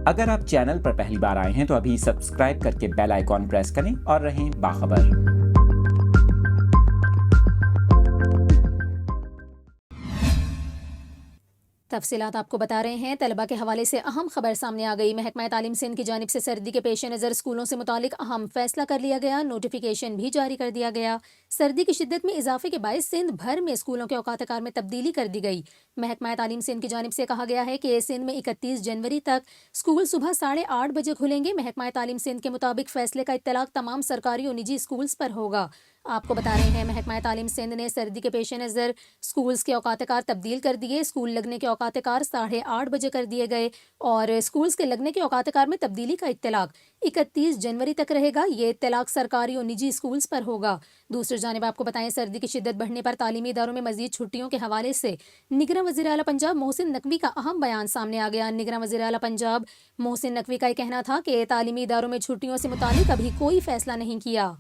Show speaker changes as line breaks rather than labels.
اگر آپ چینل پر پہلی بار آئے ہیں تو ابھی سبسکرائب کر کے بیل آئیکن پریس کریں اور رہیں باخبر۔
تفصیلات آپ کو بتا رہے ہیں۔ طلبہ کے حوالے سے اہم خبر سامنے آ گئی۔ محکمہ تعلیم سندھ کی جانب سے سردی کے پیش نظر اسکولوں سے متعلق اہم فیصلہ کر لیا گیا، نوٹیفیکیشن بھی جاری کر دیا گیا۔ سردی کی شدت میں اضافے کے باعث سندھ بھر میں اسکولوں کے اوقات کار میں تبدیلی کر دی گئی۔ محکمہ تعلیم سندھ کی جانب سے کہا گیا ہے کہ سندھ میں 31 جنوری تک اسکول صبح 8:30 بجے کھلیں گے۔ محکمہ تعلیم سندھ کے مطابق فیصلے کا اطلاق تمام سرکاری اور نجی اسکولز پر ہوگا۔ آپ کو بتا رہے ہیں محکمہ تعلیم سندھ نے سردی کے پیش نظر اسکولز کے اوقات کار تبدیل کر دیے۔ اسکول لگنے کے اوقات کار 8:30 بجے کر دیے گئے اور اسکولز کے لگنے کے اوقات کار میں تبدیلی کا اطلاق 31 جنوری تک رہے گا۔ یہ اطلاق سرکاری اور نجی اسکولز پر ہوگا۔ دوسری جانب آپ کو بتائیں، سردی کی شدت بڑھنے پر تعلیمی اداروں میں مزید چھٹیوں کے حوالے سے نگراں وزیر اعلیٰ پنجاب محسن نقوی کا اہم بیان سامنے آ گیا۔ نگراں وزیر اعلیٰ پنجاب محسن نقوی کا یہ کہنا تھا کہ تعلیمی اداروں میں چھٹیوں سے متعلق ابھی کوئی فیصلہ نہیں کیا۔